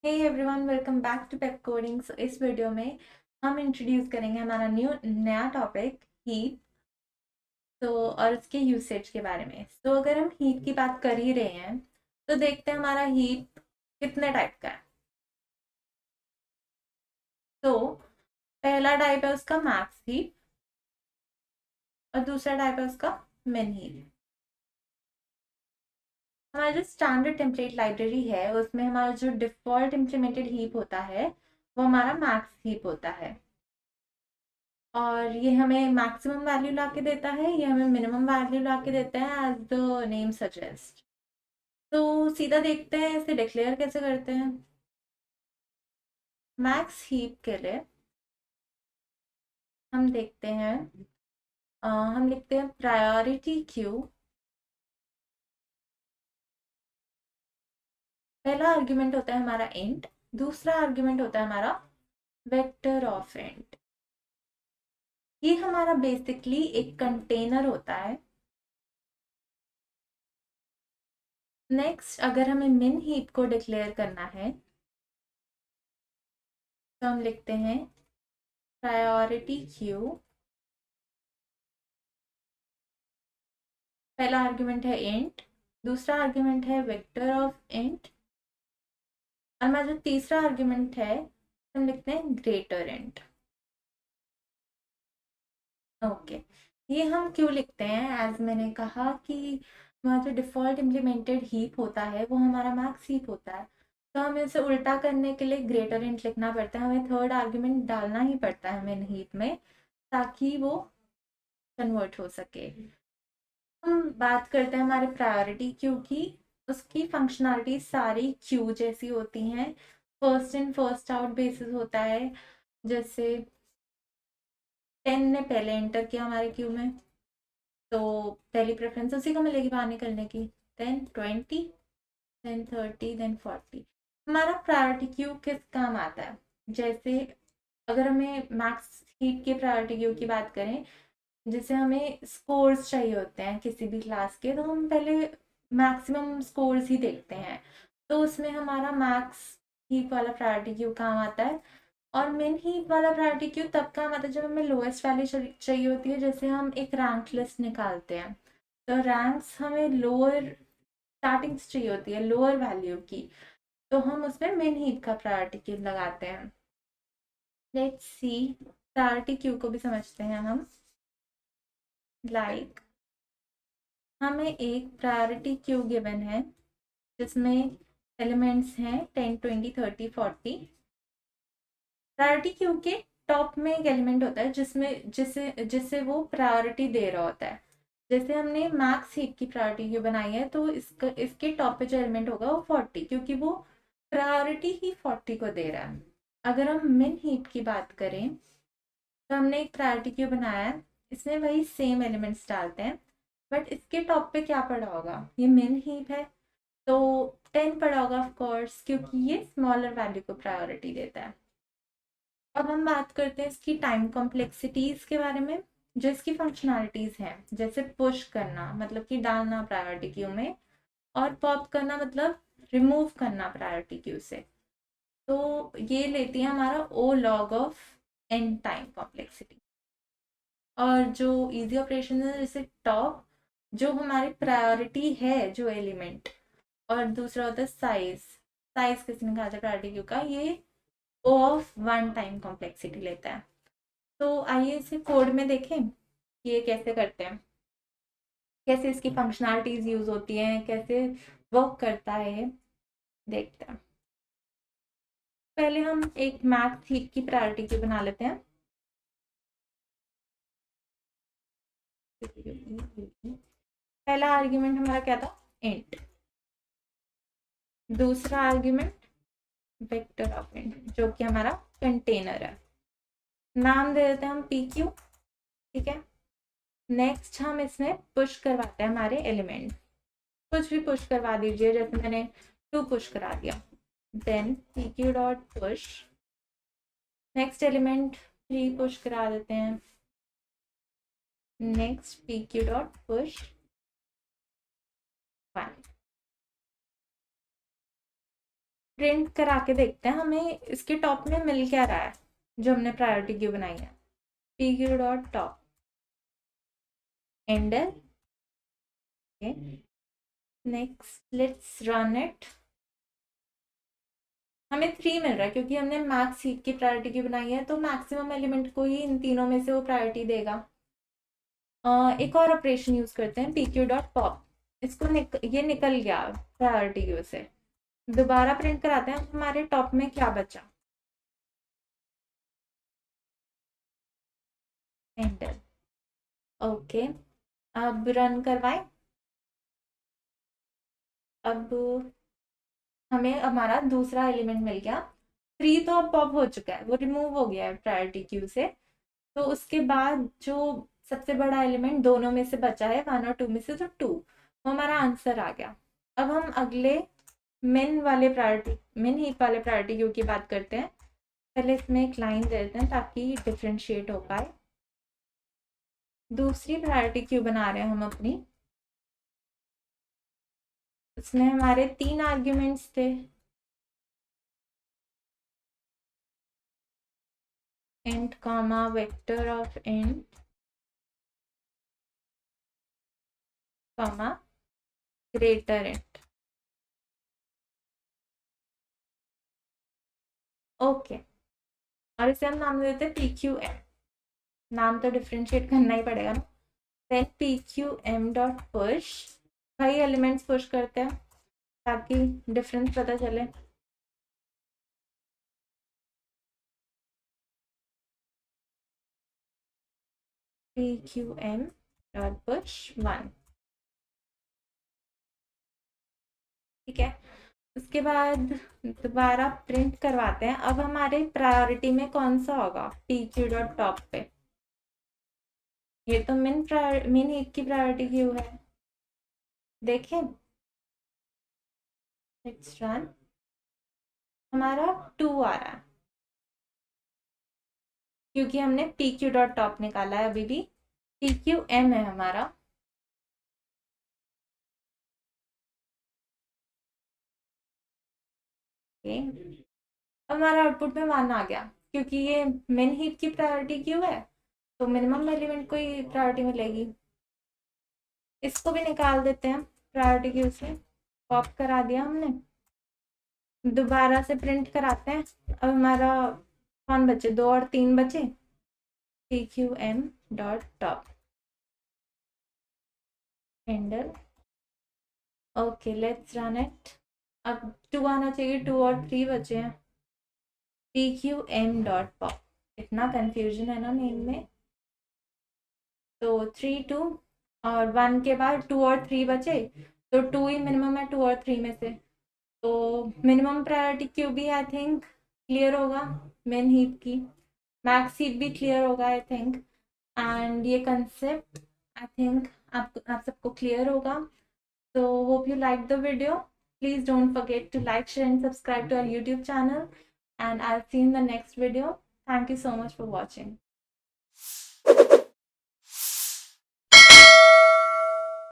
Hey everyone, welcome back to pep coding. इस video में हम इंट्रोड्यूस करेंगे हमारा नया टॉपिक हीप। और उसके यूसेज के बारे में। अगर हम हीप की बात कर ही रहे हैं तो देखते हैं हमारा हीप कितने टाइप का है। तो पहला टाइप है उसका मैक्स हीप और दूसरा टाइप है उसका मिन हीप। हमारा जो स्टैंडर्ड टेम्पलेट लाइब्रेरी है उसमें हमारा जो डिफॉल्ट इम्प्लीमेंटेड हीप होता है वो हमारा मैक्स हीप होता है। और ये हमें मैक्सिमम वैल्यू ला के देता है, ये हमें मिनिमम वैल्यू ला के देता है एज द नेम सजेस्ट। तो सीधा देखते हैं इसे डिक्लेयर कैसे करते हैं। मैक्स हीप के लिए हम देखते हैं, हम लिखते हैं प्रायोरिटी क्यू। पहला आर्ग्यूमेंट होता है हमारा इंट, दूसरा आर्ग्यूमेंट होता है हमारा वेक्टर ऑफ इंट। ये हमारा बेसिकली एक कंटेनर होता है। नेक्स्ट, अगर हमें मिन हीप को डिक्लेयर करना है तो हम लिखते हैं प्रायोरिटी क्यू। पहला आर्ग्यूमेंट है इंट, दूसरा आर्ग्यूमेंट है वेक्टर ऑफ इंट और हमारा जो तीसरा आर्ग्यूमेंट है हम लिखते हैं ग्रेटर इंट। ओके, ये हम क्यों लिखते हैं? एज मैंने कहा कि हमारा जो डिफॉल्ट इम्प्लीमेंटेड हीप होता है वो हमारा मैक्स हीप होता है। तो हमें इसे उल्टा करने के लिए ग्रेटर इंट लिखना पड़ता है, हमें थर्ड आर्ग्यूमेंट डालना ही पड़ता है हमें हीप में ताकि वो कन्वर्ट हो सके। हम बात करते हैं हमारे प्रायोरिटी क्यू की। उसकी फंक्शनैलिटी सारी क्यू जैसी होती हैं। First in first out basis होता है। जैसे 10 ने पहले एंटर किया हमारे क्यू में तो पहली प्रेफरेंस उसी को मिलेगी बाहर निकलने की। Then 20, then 30, then 40। हमारा प्रायोरिटी क्यू किस काम आता है? जैसे अगर हमें मैक्स हीप के प्रायोरिटी क्यू की बात करें, जैसे हमें स्कोर्स चाहिए होते हैं किसी भी क्लास के, तो हम पहले मैक्सिमम स्कोर्स ही देखते हैं। तो उसमें हमारा मैक्स हीप वाला प्रायोरिटी क्यू काम आता है। और मिन हीप वाला प्रायोरिटी क्यू तब काम आता है जब हमें लोएस्ट वैल्यू चाहिए होती है। जैसे हम एक रैंक लिस्ट निकालते हैं तो रैंक्स हमें लोअर स्टार्टिंग चाहिए होती है, लोअर वैल्यू की। तो हम उसमें मिन हीप का प्रायोरिटी क्यू लगाते हैं। लेट्स सी, प्रायोरिटी क्यू को भी समझते हैं हम। लाइक हमें एक प्रायोरिटी क्यू गिवन है जिसमें एलिमेंट्स हैं 10, 20, 30, 40। प्रायोरिटी क्यू के टॉप में एक एलिमेंट होता है जिसमें जिसे जिसे वो प्रायोरिटी दे रहा होता है। जैसे हमने मैक्स हीप की प्रायोरिटी क्यू बनाई है तो इसके टॉप पे जो एलिमेंट होगा वो 40, क्योंकि वो प्रायोरिटी ही 40 को दे रहा है। अगर हम मिन हीप की बात करें तो हमने एक प्रायोरिटी क्यू बनाया है, इसमें वही सेम एलिमेंट्स डालते हैं, बट इसके टॉप पे क्या पड़ा होगा? ये मिन हीप है तो 10 पड़ा होगा ऑफ कोर्स, क्योंकि ये स्मॉलर वैल्यू को प्रायोरिटी देता है। अब हम बात करते हैं इसकी टाइम कॉम्प्लेक्सिटीज के बारे में। जो इसकी फंक्शनैलिटीज हैं, जैसे पुश करना मतलब कि डालना प्रायोरिटी क्यू में, और पॉप करना मतलब रिमूव करना प्रायोरिटी क्यू से। तो ये लेती है हमारा O log of n time complexity. और जो इजी ऑपरेशन है जैसे टॉप, जो हमारी प्रायोरिटी है जो एलिमेंट, और दूसरा होता है साइज। साइज किसने कहा था प्रायोरिटी क्यू का? ये ओ ऑफ वन टाइम कॉम्प्लेक्सिटी लेता है। तो आइए इसे कोड में देखें कि ये कैसे करते हैं, कैसे इसकी फंक्शनैलिटीज यूज होती हैं, कैसे वर्क करता है ये देखते हैं। पहले हम एक मैथ हीप की प्रायोरिटी क्यू बना लेते हैं। पहला आर्ग्यूमेंट हमारा क्या था? इंट। दूसरा आर्ग्यूमेंट वेक्टर ऑफ इंट जो कि हमारा कंटेनर है। नाम दे देते हैं हम पी क्यू। ठीक है। नेक्स्ट हम इसमें पुश करवाते हैं हमारे एलिमेंट। कुछ भी पुश करवा दीजिए, जैसे मैंने 2 पुश करा दिया। Then p q dot push. Next element 3 push करा देते हैं। Next p q dot push 1। Print करा के देखते हैं हमें इसके टॉप में मिल क्या रहा है जो हमने प्रायोरिटी क्यू बनाई है। पी क्यू डॉट टॉप एंडर। Next let's run it. हमें 3 मिल रहा है क्योंकि हमने मैक्स हीप की प्रायोरिटी क्यू बनाई है, तो मैक्सिमम एलिमेंट को ही इन तीनों में से वो प्रायोरिटी देगा। एक और ऑपरेशन यूज करते हैं, पी क्यू डॉट पॉप। इसको ये निकल गया प्रायोरिटी क्यू से। दोबारा प्रिंट कराते हैं हमारे टॉप में क्या बचा। एंटर। ओके, अब रन करवाएं। अब हमें हमारा दूसरा एलिमेंट मिल गया। 3 तो अब पॉप हो चुका है, वो रिमूव हो गया है प्रायोरिटी क्यू से। तो उसके बाद जो सबसे बड़ा एलिमेंट दोनों में से बचा है 1 और 2 में से, तो 2, वो हमारा आंसर आ गया। अब हम अगले मिन हीप वाले प्रायोरिटी क्यू की बात करते हैं। पहले इसमें एक लाइन दे देते हैं ताकि डिफ्रेंशिएट हो पाए। दूसरी प्रायोरिटी क्यू बना रहे हैं हम अपनी। उसमें हमारे 3 आर्ग्यूमेंट्स थे, int comma vector of int comma greater int। Okay, और इसे हम नाम देते हैं पी क्यू एम। नाम तो डिफ्रेंशिएट करना ही पड़ेगा ना। Then p q m dot push, भाई एलिमेंट्स पुश करते हैं ताकि डिफरेंस पता चले। P q m dot push 1। ठीक है, उसके बाद दोबारा प्रिंट करवाते हैं। अब हमारे प्रायोरिटी में कौन सा होगा, पी क्यू डॉट टॉप पे। ये तो मिन हीप की प्रायोरिटी क्यू है, देखें। Let's run. हमारा 2 आ रहा है क्योंकि हमने पी क्यू डॉट टॉप निकाला है। अभी भी पी क्यू एम है हमारा। ओके, हमारा आउटपुट में 1 आ गया क्योंकि ये मिन हीप की प्रायोरिटी क्यू है, तो मिनिमम एलिमेंट को ही प्रायोरिटी मिलेगी। इसको भी निकाल देते हैं प्रायोरिटी क्यू से। पॉप करा दिया हमने, दोबारा से प्रिंट कराते हैं। अब हमारा कौन बचे, 2 और 3 बचे। P q m dot top एंडर। Okay, let's run it. अब 2 आना चाहिए, 2 और 3 बचे हैं। P q m dot pop. इतना कंफ्यूजन है ना नेम में। तो 3 2 और 1 के बाद 2 और 3 बचे, तो 2 ही मिनिमम है 2 और 3 में से। तो मिनिमम प्रायोरिटी क्यू भी आई थिंक क्लियर होगा, मेन हीप की। मैक्स हीप भी क्लियर होगा आई थिंक। एंड ये कंसेप्ट आई थिंक आप सबको क्लियर होगा। So hope you liked the video. Please don't forget to like, share and subscribe to our YouTube channel. And I'll see you in the next video. Thank you so much for watching.